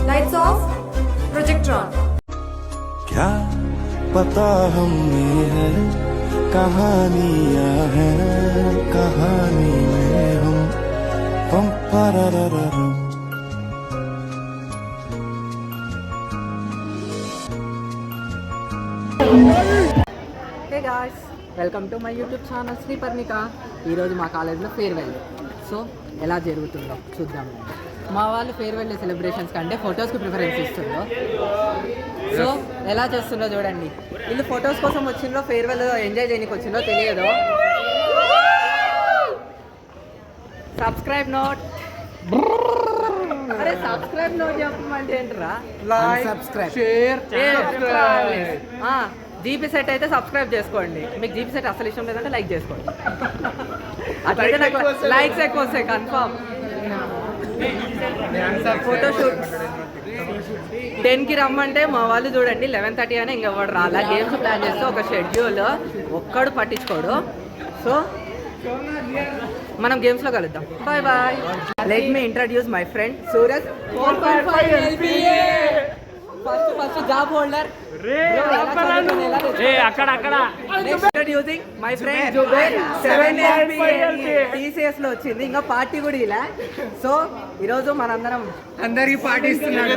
Lights off, projector on. क्या पता हम में है कहानियां हैं कहानी में हम पम hey guys, welcome to my YouTube channel Sri Parnika. ఈరోజు మా కాలేజ్లో ఫేర్వెల్. సో ఎలా జరుగుతుందో చూద్దాం. మా వాళ్ళు ఫేర్వెల్ సెలబ్రేషన్స్ కంటే ఫొటోస్కి ప్రిఫరెన్స్ ఇస్తుందో. సో ఎలా చేస్తుందో చూడండి. వీళ్ళు ఫొటోస్ కోసం వచ్చిందో ఫేర్వెల్ ఎంజాయ్ చేయడానికి వచ్చిందో తెలియదు. Subscribe note. అరే సబ్స్క్రైబ్ నోట్ చెప్పమంటే ఏంటరా? సబ్స్క్రైబ్ షేర్ జీపీ సెట్ అయితే సబ్స్క్రైబ్ చేసుకోండి. మీకు జీపీ సెట్ అసలు ఇష్టం లేదంటే లైక్ చేసుకోండి. అట్లయితే నాకు లైక్స్ ఎక్కువ వస్తాయి కన్ఫామ్. ఫోటోషూట్ 10కి రమ్మంటే మా వాళ్ళు చూడండి 11:30 అని ఇంకెవడు రాలా. గేమ్స్ ప్లాన్ చేస్తే ఒక షెడ్యూల్ ఒక్కడు పట్టించుకోడు. సో మనం గేమ్స్లో కలుద్దాం. Bye bye. Let me introduce my friend Suraj. 4.5 LPA. First job holder. Introducing my friend Zubair. 7 LPA TCS లో వచ్చింది. ఇంకా పార్టీ కూడా ఇలా. సో ఈరోజు మనందరం అందరికి పాటిస్తున్నాడు.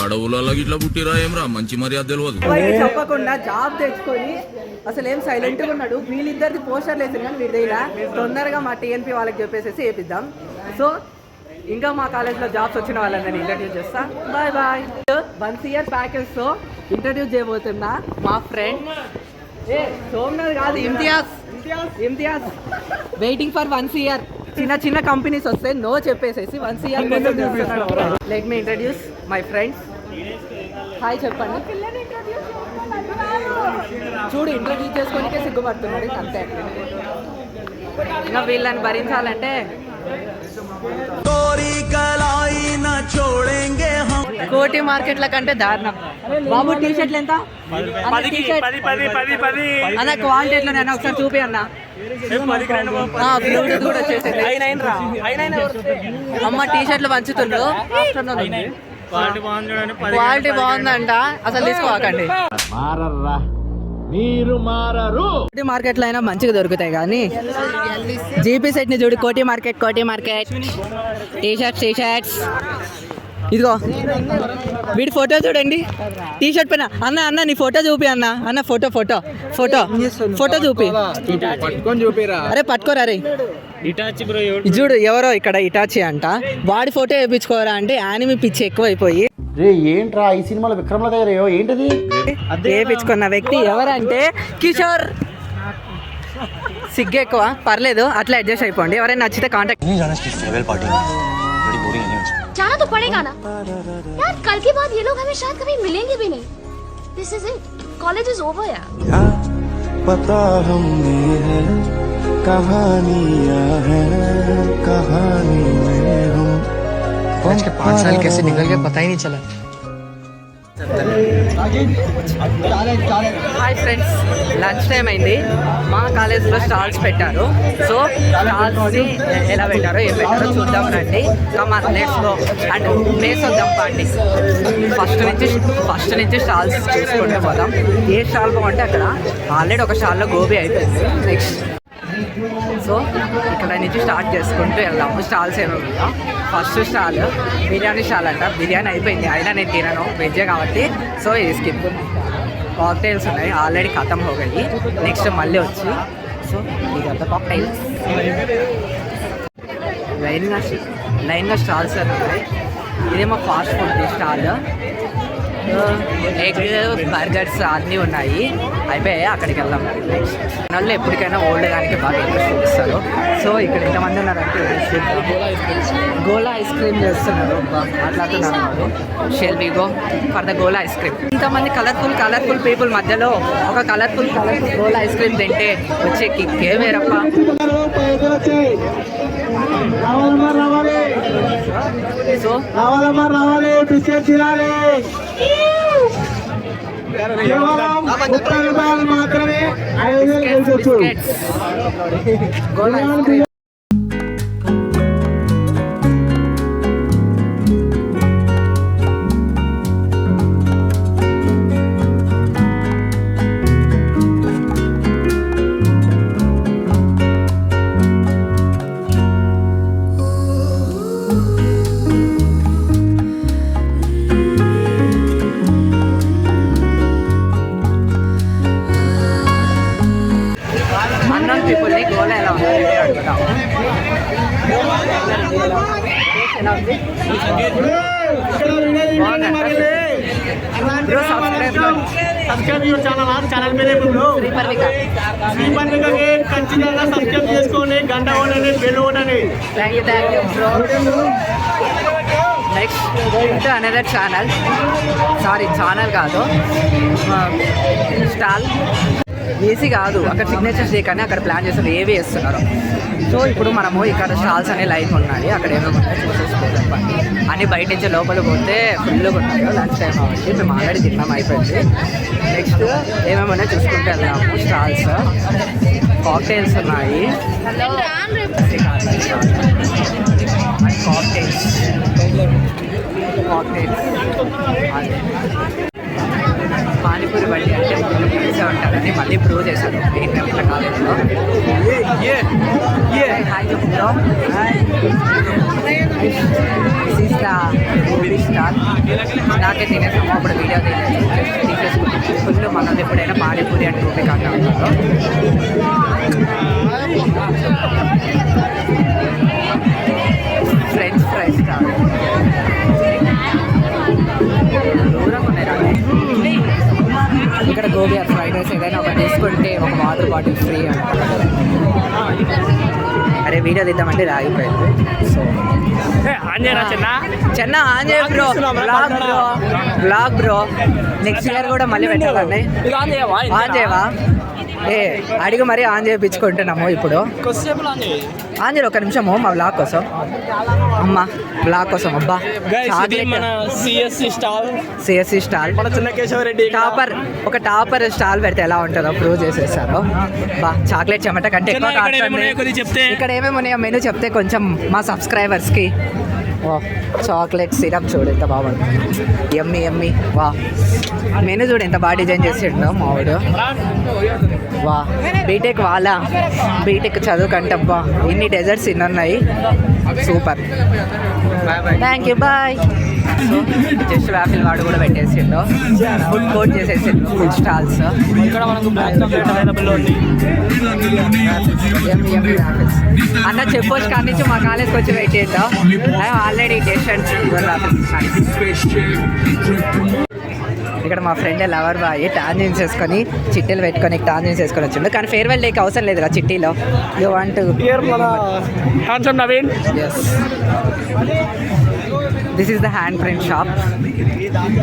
అడవులలో ఇట్లా పుట్టిరా ఏమరా మంచి మర్యాద తెలియదు. చెప్పకుండా జాబ్ తెచ్చుకొని అసలు ఏం సైలెంట్గా ఉన్నాడు. వీళ్ళిద్దరిది పోస్టర్లు వేసింది కానీ వీడి ఇలా తొందరగా మా టీఎన్పీ వాళ్ళకి చెప్పేసి వేపిద్దాం. సో ఇంకా మా కాలేజ్లో జాబ్స్ వచ్చిన వాళ్ళందరినీ ఇంట్రడ్యూస్ చేస్తా. Bye bye. 1 year ప్యాకేజ్తో ఇంట్రడ్యూస్ చేయబోతున్నా మా ఫ్రెండ్ సోమనాథ్ కాదు, ఇమ్తియాజ్. Waiting for 1 year. చిన్న కంపెనీస్ వస్తే నో చెప్పేసేసి 1 year let me introduce my friends. Hi చెప్పండి. చూడు ఇంట్రడ్యూస్ చేసుకోనికే సిగ్గుపడుతున్నాడు అంతే. ఇంకా వీళ్ళని భరించాలంటే కోటి మార్కెట్ల కంటే దారుణం. బాబు టీ షర్ట్లు ఎంత అన్న? క్వాలిటీ ఎట్లా నేను ఒకసారి చూపి అన్న. బ్లూటూత్ కూడా వచ్చేసింది. అమ్మ టీ షర్ట్లు పంచుతుండ్రు. క్వాలిటీ బాగుందంట. అసలు తీసుకోకండి. మార్కెట్ లో అయినా మంచిగా దొరుకుతాయి కానీ జీపీ సెట్ ని చూడు. కోటి మార్కెట్ టీ షర్ట్స్. ఇదిగో వీడి ఫోటో చూడండి. టీ షర్ట్ పైన అన్న నీ ఫోటో చూపి అన్న ఫోటో చూపి. అరే పట్టుకోరా రే. చూడు ఎవరో ఇక్కడ ఇటాచి అంట. వాడి ఫోటో వేయించుకోరా అంటే యానిమి పిచ్చి ఎక్కువైపోయి రే ఏంట్రా ఈ సినిమాలో విక్రమ్ల దగ్గర ఏంటిది వేయించుకున్న వ్యక్తి ఎవరంటే కిషోర్. సిగ్గు ఎక్కువ, పర్లేదు అట్లా అడ్జస్ట్ అయిపోండి. ఎవరైనా నచ్చితే కాంటాక్ట్. जाना तो पड़ेगा ना यार. कल के बाद ये लोग हमें शायद कभी मिलेंगे भी नहीं. This is it. College is over यार. क्या पता हम में है कहानियां हैं कहानी में हम. आज के 5 साल कैसे निकल गए पता ही नहीं चला. హాయ్ ఫ్రెండ్స్, లంచ్ టైం అయింది. మా కాలేజ్లో స్టాల్స్ పెట్టారు. సో స్టాల్స్ని ఎలా పెట్టారో ఏం పెట్టారో చూద్దాం రండి. Come on let's go and place వద్దాం పాండి. ఫస్ట్ నుంచి స్టాల్స్ చూసుకుంటూ పోదాం. ఏ స్టాల్ బాగుంటే అక్కడ. ఆల్రెడీ ఒక స్టాల్లో గోబీ అయిపోయింది. నెక్స్ట్ సో ఇక్కడ నుంచి స్టార్ట్ చేసుకుంటూ వెళ్దాము. స్టాల్స్ ఏమో వెళ్దాం. ఫస్ట్ స్టాల్ బిర్యానీ స్టాల్ అంట. బిర్యానీ అయిపోయింది, అయినా నేను తినను, వెజ్జే కాబట్టి. సో ఇది స్కిప్. కాక్టైల్స్ ఉన్నాయి, ఆల్రెడీ ఖతం హోగాయి. నెక్స్ట్ మళ్ళీ వచ్చి సో ఇదంతా కాక్టైల్స్. లైన్గా స్టాల్స్ ఉన్నాయి. ఇదేమో fast food stall. Egg burgers అన్నీ ఉన్నాయి. అయిపోయాయి, అక్కడికి వెళ్దాం. నెక్స్ట్ వాళ్ళు ఎప్పటికైనా ఓల్డ్ దానికి బాగా ఇంట్రెస్ట్ చూపిస్తారు. సో ఇక్కడ ఎంతమంది ఉన్నారంటే గోలా ఐస్ క్రీమ్ చేస్తున్నారు. మాట్లాడుతున్నారు వాళ్ళు. Shall we go for the gola ice cream. ఇంతమంది కలర్ఫుల్ పీపుల్ మధ్యలో ఒక కలర్ఫుల్ గోలా ఐస్ క్రీమ్ తింటే వచ్చే కిక్కే వేరప్ప. సో మాత్రమే గోలా ఐస్ క్రీమ్. ఎలా ఉంది? బ్రో సబ్స్క్రైబ్ ఛానల్ పేరు ఇప్పుడు శ్రీపర్ణిక. శ్రీపర్ణికకి ఖచ్చితంగా సబ్స్క్రైబ్ చేసుకోండి, గంట ఓడని బెల్ ఓడని. Thank you bro. Next another channel, sorry channel కాదు, స్టాల్ ఏసీ కాదు, అక్కడ సిగ్నేచర్ స్టే కానీ అక్కడ ప్లాన్ చేస్తారు, ఏవి వేస్తున్నారు. సో ఇప్పుడు మనము ఇక్కడ స్టాల్స్ అనే లైన్ ఉన్నాయి, అక్కడ ఏమేమి ఉన్నాయో చూసేసుకోవాలి. అన్నీ బయట నుంచి లోపల పోతే ఫుల్గా ఉన్నాయి. లంచ్ టైం కాబట్టి మేము ఆల్రెడీ తిన్నాం, అయిపోయింది. నెక్స్ట్ ఏమేమి ఉన్నాయో చూసుకుంటూ వెళ్దాము. స్టాల్స్, కాక్టైల్స్ ఉన్నాయి, కాక్టైల్స్ పానీపూరి బండి అంటే కలిసే ఉంటారని మళ్ళీ ప్రూవ్ చేశారు ఏంటంటే కాలేజీలో. హాయ్ చెప్తా, గోబీ స్టాల్. నాకే తినేసాము, అప్పుడు వీడియో తీసేసుకుంటాం. ఫుల్ మనం ఎప్పుడైనా పానీపూరి అంటే గోబీ కాకుండా ఉంటారు. ఫ్రెంచ్ ఫ్రైస్ స్టాల్ దూరంగా ఉన్నాయి. ఇక్కడ గోబీ ఆర్ ఫ్రైడ్ రైస్ ఏదైనా ఒకటి తీసుకుంటే ఒక వాటర్ బాటిల్ ఫ్రీ అంటారు. అరే వీడియో తీద్దామంటే రాగిపోయింది. So Chenna Anjaneya bro blog bro next year కూడా మళ్ళీ పెట్టాలండి. ఆంజేవా ఏ అడిగి మరీ ఆన్ చేయించుకుంటున్నాము ఇప్పుడు. ఆంజనేయ ఒక నిమిషము మా బ్లాగ్ కోసం, అమ్మ బ్లాగ్ కోసం. అబ్బా సిఎస్సి స్టాల్ మన చిన్న కేశవరెడ్డి ఒక టాపర్ స్టాల్ పెడితే ఎలా ఉంటుందో ప్రూవ్ చేసేస్తారు. బా చాక్లెట్ చెమట కంటే ఎక్కువ కాస్తుంది. ఇక్కడ ఏమేమి ఉన్నాయో మెనూ చెప్తే కొంచెం మా సబ్స్క్రైబర్స్కి. చాక్లెట్ సిరప్ చూడు ఎంత బాగుంది, ఎమ్మి ఎమ్మి. వా మెనూ చూడు ఎంత బాగా డిజైన్ చేసిండో మావాడు. వా బీటెక్ బీటెక్ చదువు కంటే అబ్బా ఇన్ని డెజర్ట్స్ ఇన్ని ఉన్నాయి. Super, thank you bye. So just waffle వాడు కూడా పెట్టేసిండు, ఫుడ్ కోర్ట్ చేసేసిండు, ఫుడ్ స్టాల్స్. ఇక్కడ మనకు బ్లాక్ చాక్లెట్ అవైలబుల్ ఉంది. అన్న చెప్పొచ్చు కానీ నుంచి మా కాలేజ్కి వచ్చి పెట్టిండు. Already test. ఇక్కడ మా ఫ్రెండ్ లవర్ బాయ్ టాంజెన్స్ వేసుకొని చిట్టీలు పెట్టుకొని టాంజెన్స్ వేసుకొని వచ్చిండు. కానీ ఫేర్వెల్ డేకి అవసరం లేదు కదా చిట్టీలో. You want Naveen. Yes, this is the handprint shop.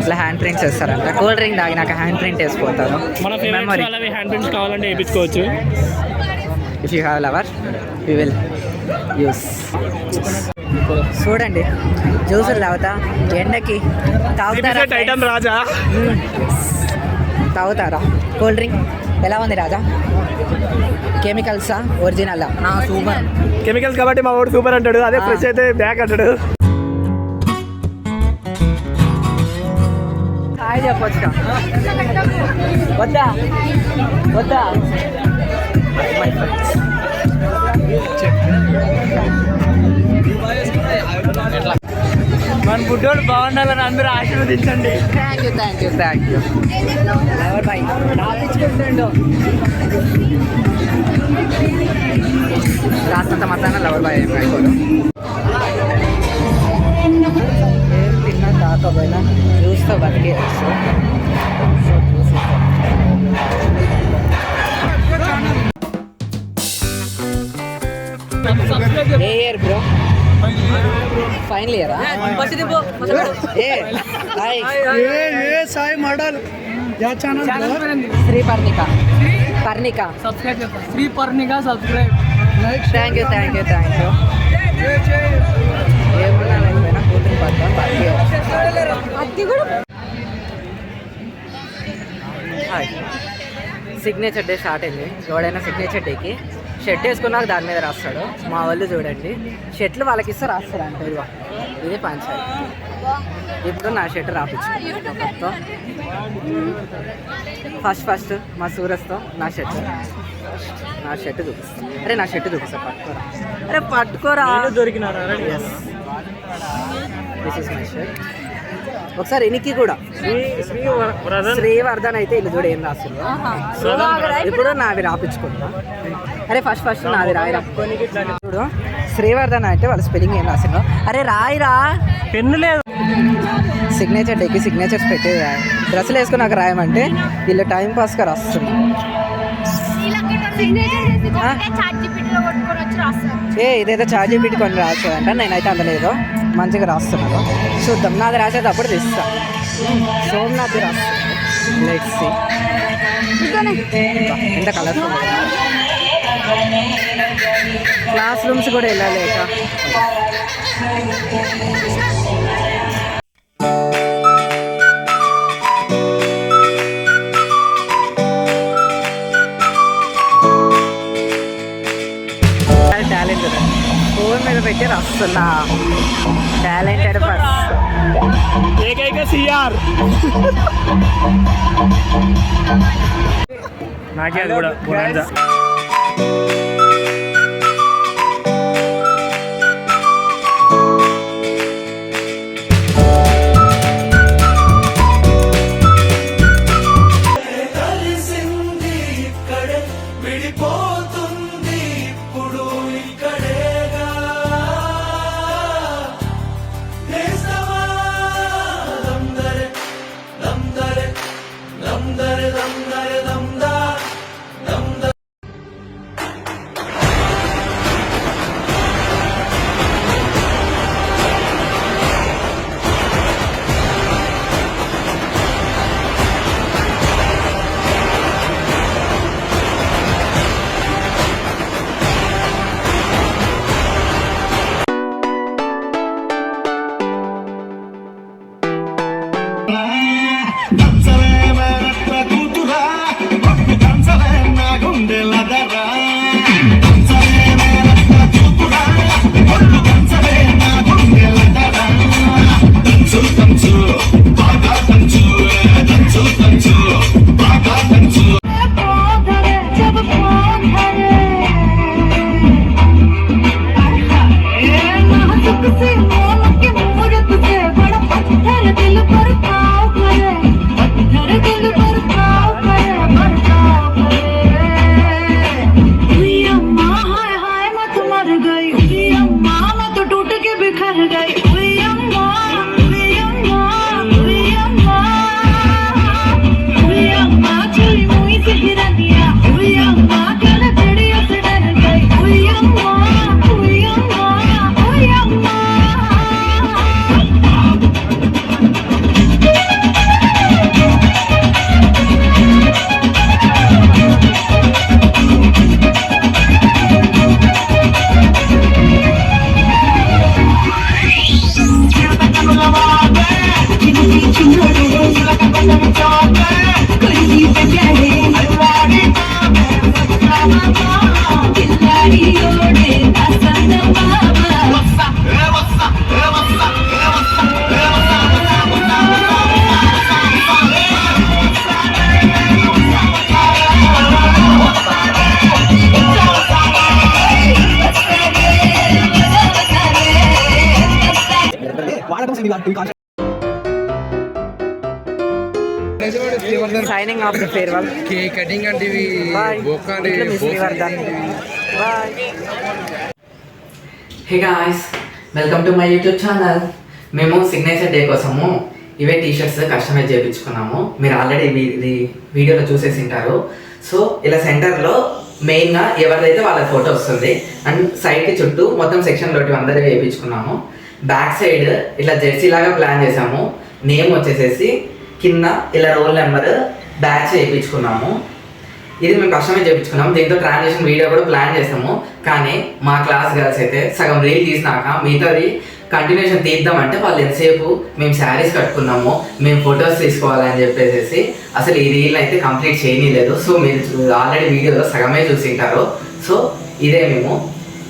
ఇట్లా హ్యాండ్ ప్రింట్స్ వేస్తారంట. కూల్ డ్రింక్ తాగినాక హ్యాండ్ ప్రింట్ వేసిపోతారు. మన మెమరీ హ్యాండ్ ప్రింట్స్ కావాలంటే వేయించుకోవచ్చు. If you have lover you will use. చూడండి జ్యూసులు తాగుతా ఎండకి తాగుతారా ఐటమ్ రాజా. తాగుతారా కూల్ డ్రింక్? ఎలా ఉంది రాజా? కెమికల్సా ఒరిజినల్? సూపర్. కెమికల్స్ కాబట్టి మా వాడు సూపర్ అంటాడు, అదే ఫ్రెష్ అయితే బ్యాక్ అంటాడు. హాయ్ చెప్పొచ్చు. వద్దా వద్దా మై ఫ్రెండ్స్. మన బుడ్డోడు బాగుండాలని అందరూ ఆశీర్వదించండి. Thank you. లవర్ బాయ్ రాపించుకుంటుండు రాస్తంత మతాన లవర్ బాయ్ ఏం అయిపోదు. ఏం తిన్నా తాకపోయినా జ్యూస్తో బతికేయచ్చు. ఏ ఇయర్ బ్రో? ఫైనల్ ఇయరా? Sai model Sriparnika thank you. ఏమన్నా లేకపోయినా కూతురు పడతాం సిగ్నేచర్ డే స్టార్ట్ అయింది. ఎవడైనా సిగ్నేచర్ డేకి షర్ట్ వేసుకున్నాక దాని మీద రాస్తాడు. మా వాళ్ళు చూడండి షర్ట్లు వాళ్ళకి ఇస్తే రాస్తారు అంటే. ఇది పంచాయతీ. ఇప్పుడు నా షర్ట్ రాపించుకో. ఫస్ట్ మా సూరజ్తో నా షర్ట్ చూపిస్తా. అరే నా షర్ట్ చూపిస్తా, పట్టుకోరా. అరే పట్టుకోరా, దొరికినారా? This is my shirt. ఒకసారి ఎనికి కూడా శ్రీవర్ధన్ అయితే ఇల్లు చూడ ఏం రాస్తుంది. ఇప్పుడు నావి రాపించుకుంటా. అరే ఫస్ట్ నాది రాయి చూడు శ్రీవర్ధన్ అంటే వాళ్ళ స్పెల్లింగ్ ఏం రాసిందో. అరే రాయిరా, పెన్ను లేదు. సిగ్నేచర్ డేకి సిగ్నేచర్స్ పెట్టేది డ్రెస్సులు వేసుకుని నాకు రాయమంటే వీళ్ళు టైం పాస్గా రాస్తుంది. ఇదేదో చార్జీ పెట్టుకొని రాస్తుందంట, నేనైతే అందలేదు. మంచిగా రాస్తున్నాను, చూద్దాం. నాది రాసేటప్పుడు తీస్తా. సోమనాథ్ రాస్తాను. Let's see. ఎంత కలర్ఫుల్. క్లాస్ రూమ్స్ కూడా వెళ్ళలేక. టాలెంట్ ఫోన్ మీద పెట్టి రాస్తున్నా. Talented person. ఏకైక సిఆర్. నాకే అది కూడా bonanza. Signing off the farewell. Cake cutting అంటే hey guys, welcome to my YouTube channel. మేము సిగ్నేచర్ డే కోసము ఇవే టీషర్ట్స్ కస్టమైజ్ చేయించుకున్నాము. మీరు ఆల్రెడీ ఇది వీడియోలో చూసేసి ఉంటారు. సో ఇలా సెంటర్లో మెయిన్గా ఎవరిదైతే వాళ్ళ ఫోటో వస్తుంది అండ్ సైడ్కి చుట్టూ మొత్తం సెక్షన్లో అందరూ వేయించుకున్నాము. బ్యాక్ సైడ్ ఇట్లా జెర్సీ లాగా ప్లాన్ చేసాము. నేమ్ వచ్చేసేసి కింద ఇలా రోల్ నెంబర్ బ్యాచ్ వేయించుకున్నాము. ఇది మేము కస్టమైజ్ చేయించుకున్నాము. దీంతో ట్రాన్సాక్షన్ వీడియో కూడా ప్లాన్ చేసాము. కానీ మా క్లాస్ గర్ల్స్ అయితే సగం రీల్ తీసినాక మిగతాది కంటిన్యూషన్ తీద్దామంటే వాళ్ళు ఎంతసేపు మేము శారీస్ కట్టుకున్నాము, మేము ఫొటోస్ తీసుకోవాలని చెప్పేసి అసలు ఈ రీల్ అయితే కంప్లీట్ చేయలేదు. సో మీరు ఆల్రెడీ వీడియోలో సగమే చూసింటారు. సో ఇదే మేము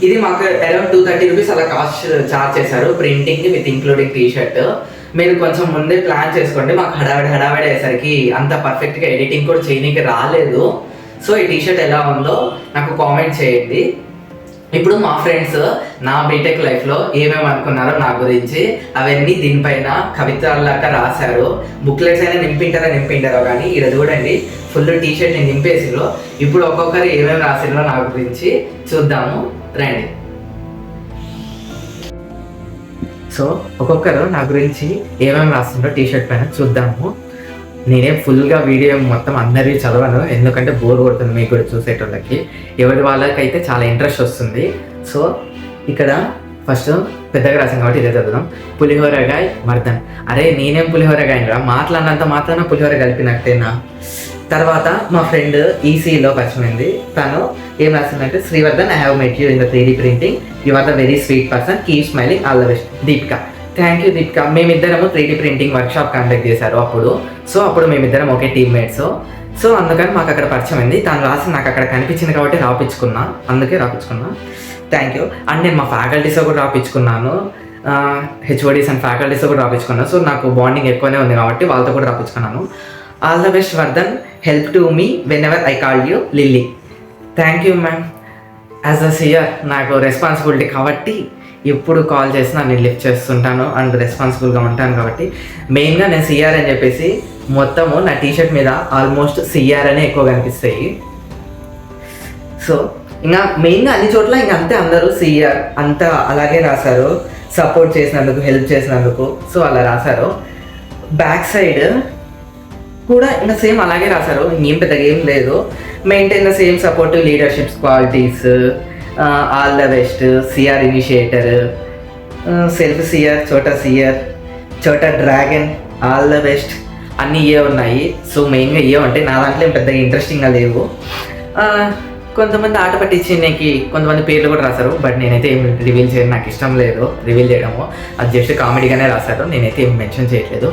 ఇది మాకు అరౌండ్ 230 రూపీస్ అలా కాస్ట్ చార్జ్ చేశారు ప్రింటింగ్ విత్ ఇంక్లూడింగ్ టీషర్ట్. మీరు కొంచెం ముందే ప్లాన్ చేసుకోండి. మాకు హడావిడి అయ్యేసరికి అంత పర్ఫెక్ట్గా ఎడిటింగ్ కూడా చేయడానికి రాలేదు. సో ఈ టీషర్ట్ ఎలా ఉందో నాకు కామెంట్ చేయండి. ఇప్పుడు మా ఫ్రెండ్స్ నా బీటెక్ లైఫ్లో ఏమేమి అనుకున్నారో నా గురించి అవన్నీ దీనిపైన కవితలాగా రాశారు. బుక్లెట్స్ అయినా నింపింటారో కానీ ఇక్కడ చూడండి ఫుల్ టీషర్ట్ని నింపేసిలో. ఇప్పుడు ఒక్కొక్కరు ఏమేమి రాసిరో నా గురించి చూద్దాము రండి. సో ఒక్కొక్కరు నా గురించి ఏమేమి రాస్తుందో టీషర్ట్ పైన చూద్దాము. నేనే ఫుల్గా వీడియో మొత్తం అందరివి చదవను, ఎందుకంటే బోర్ కొడుతుంది మీకు కూడా చూసేటోళ్ళకి. ఎవరి వాళ్ళకైతే చాలా ఇంట్రెస్ట్ వస్తుంది. సో ఇక్కడ ఫస్ట్ పెద్దగా రాసాను కాబట్టి ఇదే చదువుదాం. పులిహోరగాయ్ వర్ధన్. అరే నేనేం పులిహోరగాయని రా, మాట్లాడినంత మాత్రాన పులిహోర కలిపినట్టేనా. తర్వాత మా ఫ్రెండ్ ఈసీలో పరిచయమైంది. తను ఏం రాసిందంటే, Srivardhan, I have met you in the 3D printing, you are the very sweet person, keep smiling, all the best. Deepika. Thank you Deepika. మేమిద్దరము 3D ప్రింటింగ్ వర్క్షాప్ కండక్ట్ చేశారు అప్పుడు. సో అప్పుడు మేమిద్దరం ఒకే టీమ్మేట్స్. సో అందుకని మాకు అక్కడ పరిచయం అయింది. తను రాసి నాకు అక్కడ కనిపించింది కాబట్టి అందుకే రాపించుకున్నా. Thank you. అండ్ నేను మా ఫ్యాకల్టీస్తో కూడా రాపించుకున్నాను, హెచ్ఓడీస్ అండ్ ఫ్యాకల్టీస్తో కూడా రాపించుకున్నాను. సో నాకు బాండింగ్ ఎక్కువనే ఉంది కాబట్టి వాళ్ళతో కూడా రాపించుకున్నాను. All the best Vardhan, help to me whenever I call you, Lilly. Thank you ma'am. As a CR నాకు రెస్పాన్సిబిలిటీ కాబట్టి ఎప్పుడు కాల్ చేసినా నేను లిఫ్ట్ చేస్తుంటాను అండ్ రెస్పాన్సిబుల్గా ఉంటాను కాబట్టి. మెయిన్గా నేను సిఆర్ అని చెప్పేసి మొత్తము నా టీషర్ట్ మీద ఆల్మోస్ట్ సిఆర్ అనే ఎక్కువ కనిపిస్తాయి. సో ఇంకా మెయిన్గా అన్ని చోట్ల ఇంకా అంతే, అందరూ సిఆర్ అంతా అలాగే రాశారు, సపోర్ట్ చేసినందుకు, హెల్ప్ చేసినందుకు. సో అలా రాశారు. బ్యాక్ సైడ్ కూడా ఇంకా సేమ్ అలాగే రాశారు, ఇంకేం పెద్దగా ఏం లేదు. Maintain the same supportive leaderships qualities, all the best, CR initiator, self CR, చోటా డ్రాగన్, ఆల్ ద బెస్ట్ అన్నీ ఇవే ఉన్నాయి. సో మెయిన్గా ఇవే ఉంటాయి. నా దాంట్లో ఏం పెద్దగా ఇంట్రెస్టింగ్గా లేవు. కొంతమంది ఆట పట్టించేకి కొంతమంది పేర్లు కూడా రాశారు, బట్ నేనైతే ఏం రివీల్ చేయడం నాకు ఇష్టం లేదు, రివీల్ చేయడము. అది జస్ట్ కామెడీగానే రాశారు, నేనైతే ఏం మెన్షన్ చేయట్లేదు.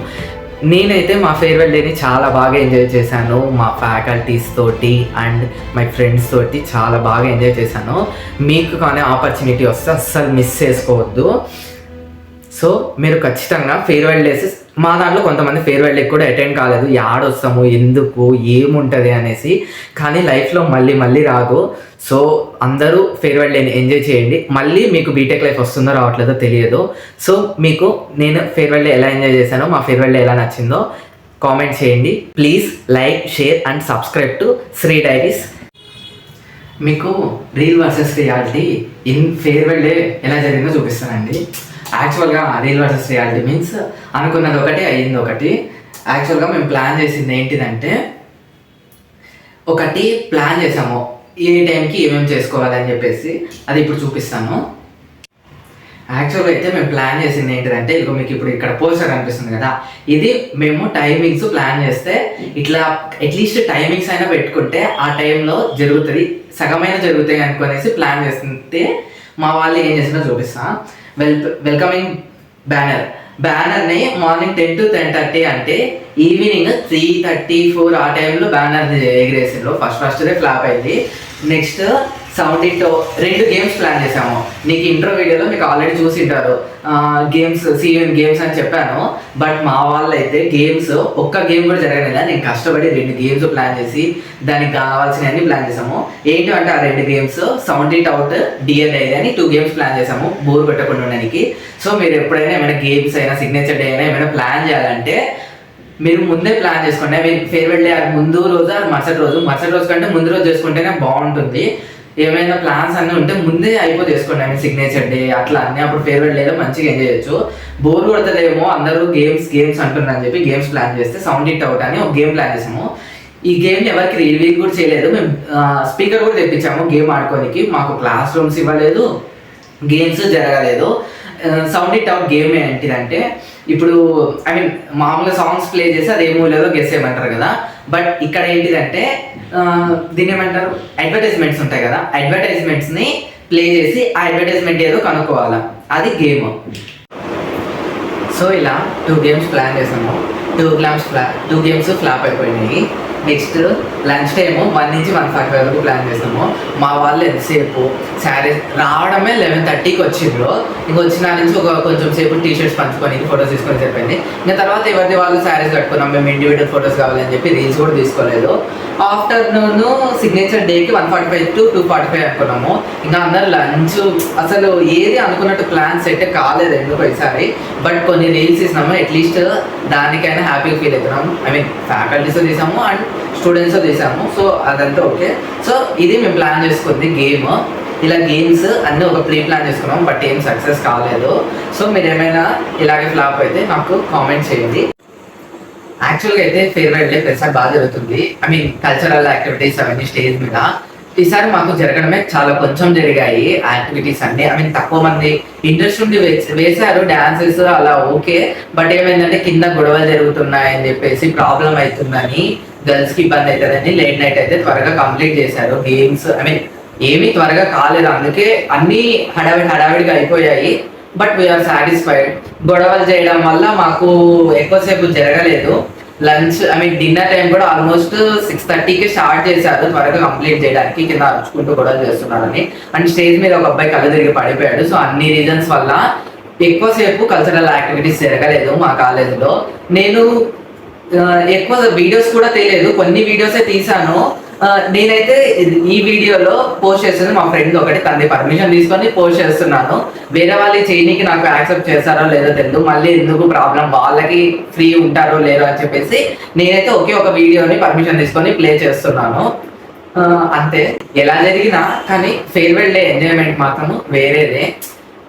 నేనైతే మా ఫేర్వెల్ డేని చాలా బాగా ఎంజాయ్ చేశాను. మా ఫ్యాకల్టీస్ తోటి అండ్ మై ఫ్రెండ్స్ తోటి చాలా బాగా ఎంజాయ్ చేశాను. మీకు కానీ ఆపర్చునిటీ వస్తే అస్సలు మిస్ చేసుకోవద్దు. సో మీరు ఖచ్చితంగా ఫేర్వెల్ డేస్, మా దాంట్లో కొంతమంది ఫేర్వెల్ డే కూడా అటెండ్ కాలేదు, యాడొస్తాము ఎందుకు ఏముంటుంది అనేసి. కానీ లైఫ్లో మళ్ళీ రాదు. సో అందరూ ఫేర్వెల్ డేని ఎంజాయ్ చేయండి. మళ్ళీ మీకు బీటెక్ లైఫ్ వస్తుందో రావట్లేదో తెలియదు. సో మీకు నేను ఫేర్వెల్ డే ఎలా ఎంజాయ్ చేశానో, మా ఫేర్వెల్ డే ఎలా నచ్చిందో కామెంట్ చేయండి. Please like, share and subscribe to Sri Diaries. మీకు real versus reality in farewell day ఎలా జరిగిందో చూపిస్తానండి. యాక్చువల్గా రియల్ వర్సెస్ రియాలిటీ మీన్స్ అనుకున్నది ఒకటి, అయ్యింది ఒకటి. యాక్చువల్గా మేము ప్లాన్ చేసింది ఏంటిదంటే, ఒకటి ప్లాన్ చేసాము ఏ టైంకి ఏమేమి చేసుకోవాలని చెప్పేసి, అది ఇప్పుడు చూపిస్తాను. యాక్చువల్గా అయితే మేము ప్లాన్ చేసింది ఏంటిదంటే, ఇదిగో మీకు ఇప్పుడు ఇక్కడ పోస్టర్ కనిపిస్తుంది కదా, ఇది మేము టైమింగ్స్ ప్లాన్ చేస్తే ఇట్లా అట్లీస్ట్ టైమింగ్స్ అయినా పెట్టుకుంటే ఆ టైంలో జరుగుతుంది, సగమైన జరుగుతాయి అనుకునేసి ప్లాన్ చేస్తుంటే మా వాళ్ళు ఏం చేసినా చూపిస్తా. వెల్కమింగ్ బ్యానర్ని మార్నింగ్ 10 to 10:30 అంటే ఈవినింగ్ 3:34 ఆ టైంలో బ్యానర్ ఎగిరేసిండ్రు. ఫస్ట్ డే ఫ్లాప్ అయింది. నెక్స్ట్ సౌండ్ ఇంటో 2 గేమ్స్ ప్లాన్ చేసాము. నీకు ఇంట్రో వీడియోలో మీకు ఆల్రెడీ చూసింటారు, గేమ్స్ సీఎన్ గేమ్స్ అని చెప్పాను. బట్ మా వాళ్ళు అయితే గేమ్స్ ఒక్క గేమ్ కూడా జరగలేదు. నేను కష్టపడి 2 గేమ్స్ ప్లాన్ చేసి దానికి కావాల్సినవన్నీ ప్లాన్ చేసాము. ఏంటి అంటే ఆ 2 games sound it out, dear diary అని 2 గేమ్స్ ప్లాన్ చేసాము బోర్ పెట్టకుండా ఉండడానికి. సో మీరు ఎప్పుడైనా ఏమైనా గేమ్స్ అయినా సిగ్నేచర్ డే అయినా ఏమైనా ప్లాన్ చేయాలంటే మీరు ముందే ప్లాన్ చేసుకోండి. మీరు ఫేర్వెల్ డే ముందు రోజు మరుసటి రోజు కంటే ముందు రోజు చేసుకుంటేనే బాగుంటుంది. ఏమైనా ప్లాన్స్ అన్నీ ఉంటే ముందే అయిపోయి చేసుకోండి. ఐ మీన్ సిగ్నేచర్ డే అట్లా అన్నీ, అప్పుడు ఫేర్వెల్ డేలో మంచిగా ఎంజాయ్ చేయొచ్చు. బోర్ కొడుతుందేమో అందరూ గేమ్స్ అంటున్నారని చెప్పి గేమ్స్ ప్లాన్ చేస్తే సౌండ్ ఇట్ అవుట్ అని ఒక గేమ్ ప్లాన్ చేసాము. ఈ గేమ్ని ఎవరికి రివీల్ కూడా చేయలేదు. మేము స్పీకర్ కూడా తెప్పించాము గేమ్ ఆడుకోనికి. మాకు క్లాస్ రూమ్స్ ఇవ్వలేదు, గేమ్స్ జరగలేదు. సౌండ్ ఇట్ అవుట్ గేమ్ ఏంటిదంటే, ఇప్పుడు ఐ మీన్ మామూలుగా సాంగ్స్ ప్లే చేసి అది ఏ మూవీలో గెస్ చేయమంటారు కదా, బట్ ఇక్కడ ఏంటిదంటే దీన్ని ఏమంటారు, అడ్వర్టైజ్మెంట్స్ ఉంటాయి కదా, అడ్వర్టైజ్మెంట్స్ని ప్లే చేసి ఆ అడ్వర్టైజ్మెంట్ ఏదో కనుక్కోవాలా, అది గేమ్. సో ఇలా 2 గేమ్స్ ప్లాన్ చేసాము. 2 గేమ్స్ ఫ్లాప్ అయిపోయినాయి. నెక్స్ట్ లంచ్ టైము 1 నుంచి 1:45 వరకు ప్లాన్ చేసాము. మా వాళ్ళు ఎంతసేపు శారీస్ రావడమే 11:30కి వచ్చిండ్రు. ఇంక వచ్చిన నుంచి కొంచెం సేపు టీషర్ట్స్ పంచుకొని ఫొటోస్ తీసుకొని చెప్పింది. ఇంకా తర్వాత ఎవరిది వాళ్ళు శారీస్ కట్టుకున్నాం. మేము ఇండివిజువల్ ఫొటోస్ కావాలని చెప్పి రీల్స్ కూడా తీసుకోలేదు. ఆఫ్టర్నూన్ సిగ్నేచర్ డేకి 1:45 to 2:45 అనుకున్నాము. ఇంకా అందరు లంచ్, అసలు ఏది అనుకున్నట్టు ప్లాన్ సెట్ కాలేదు ఎందుకు ఈసారి. బట్ కొన్ని రీల్స్ తీసినాము, అట్లీస్ట్ దానికైనా హ్యాపీగా ఫీల్ అవుతున్నాము. ఐ మీన్ ఫ్యాకల్టీస్తో తీసాము అండ్ స్టూడెంట్స్తో తీసాము. సో అదంతా ఓకే. సో ఇది మేము ప్లాన్ చేసుకుంది గేమ్. ఇలా గేమ్స్ అన్నీ ఒక ప్రీ ప్లాన్ చేసుకున్నాం, బట్ ఏం సక్సెస్ కాలేదు. సో మీరు ఏమైనా ఇలాగే ఫ్లాప్ అయితే నాకు కామెంట్ చేయండి. యాక్చువల్గా అయితే ఫేర్వెల్ డే ప్రతిసారి బాగా జరుగుతుంది. ఐ మీన్ కల్చరల్ యాక్టివిటీస్ అవన్నీ స్టేజ్ మీద. ఈసారి మాకు జరగడమే చాలా కొంచెం జరిగాయి యాక్టివిటీస్ అన్ని. ఐ మీన్ తక్కువ మంది ఇంట్రెస్ట్ ఉండి వేశారు డాన్సెస్ అలా ఓకే, బట్ ఏమైందంటే కింద గొడవలు జరుగుతున్నాయని చెప్పేసి ప్రాబ్లం అవుతుందని, గర్ల్స్ కి ఇబ్బంది అవుతుందని లేట్ నైట్ అయితే త్వరగా కంప్లీట్ చేశారు గేమ్స్. ఐ మీన్ ఏమీ త్వరగా కాలేదు, అందుకే అన్ని హడావిడిగా అయిపోయాయి. But we are satisfied. గొడవలు చేయడం వల్ల మాకు ఎక్కువసేపు జరగలేదు. Lunch I mean dinner time కూడా ఆల్మోస్ట్ 6:30కి స్టార్ట్ చేశారు త్వరగా కంప్లీట్ చేయడానికి, కింద అరుచుకుంటూ గొడవలు చేస్తున్నారని. అండ్ స్టేజ్ మీద ఒక అబ్బాయి కళ్ళు తిరిగి పడిపోయాడు. సో అన్ని రీజన్స్ వల్ల ఎక్కువసేపు కల్చరల్ యాక్టివిటీస్ జరగలేదు మా కాలేజీలో. నేను ఎక్కువ వీడియోస్ కూడా తీయలేదు, కొన్ని వీడియోసే తీసాను. నేనైతే ఈ వీడియోలో పోస్ట్ చేస్తుంది మా ఫ్రెండ్ ఒకటి, తనది పర్మిషన్ తీసుకొని పోస్ట్ చేస్తున్నాను. వేరే వాళ్ళు చేయనీకి నాకు యాక్సెప్ట్ చేస్తారో లేదో తెలియదు, మళ్ళీ ఎందుకు ప్రాబ్లం, వాళ్ళకి ఫ్రీ ఉంటారో లేదో అని చెప్పేసి నేనైతే ఒకే ఒక వీడియోని పర్మిషన్ తీసుకొని ప్లే చేస్తున్నాను. అంతే. ఎలా జరిగినా కానీ ఫేర్వెల్ డే ఎంజాయ్మెంట్ మాత్రం వేరేదే.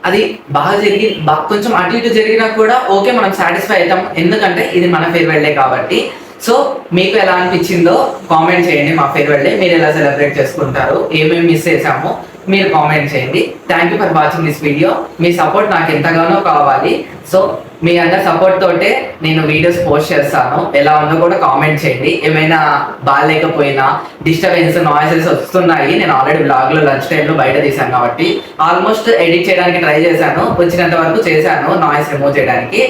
అది బాగా కొంచెం అటు ఇటు జరిగినా కూడా ఓకే, మనం సాటిస్ఫై అవుతాం, ఎందుకంటే ఇది మన ఫేర్వెల్ డే కాబట్టి. సో మీకు ఎలా అనిపించిందో కామెంట్ చేయండి. మా ఫేర్వెల్ డే మీరు ఎలా సెలబ్రేట్ చేసుకుంటారు, ఏమేమి మిస్ చేసామో మీరు కామెంట్ చేయండి. Thank you for watching this video. Me support నాకు ఎంతగానో కావాలి. సో మీ అందరి సపోర్ట్ తోటే నేను వీడియోస్ పోస్ట్ చేస్తాను. ఎలా ఉందో కూడా కామెంట్ చేయండి. ఏమైనా బాగాలేకపోయినా డిస్టర్బెన్స్ నాయిసెస్ వస్తున్నాయి, నేను ఆల్రెడీ బ్లాగ్లో లంచ్ టైంలో బయట తీసాను కాబట్టి ఆల్మోస్ట్ ఎడిట్ చేయడానికి ట్రై చేశాను, వచ్చినంత వరకు చేశాను నాయిస్ రిమూవ్ చేయడానికి.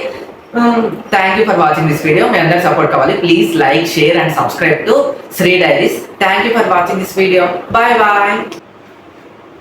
Thank you for watching this video. మీ అందరి సపోర్ట్ కావాలి. Please like, share and subscribe to Sri Diaries. Thank you for watching this video. Bye bye.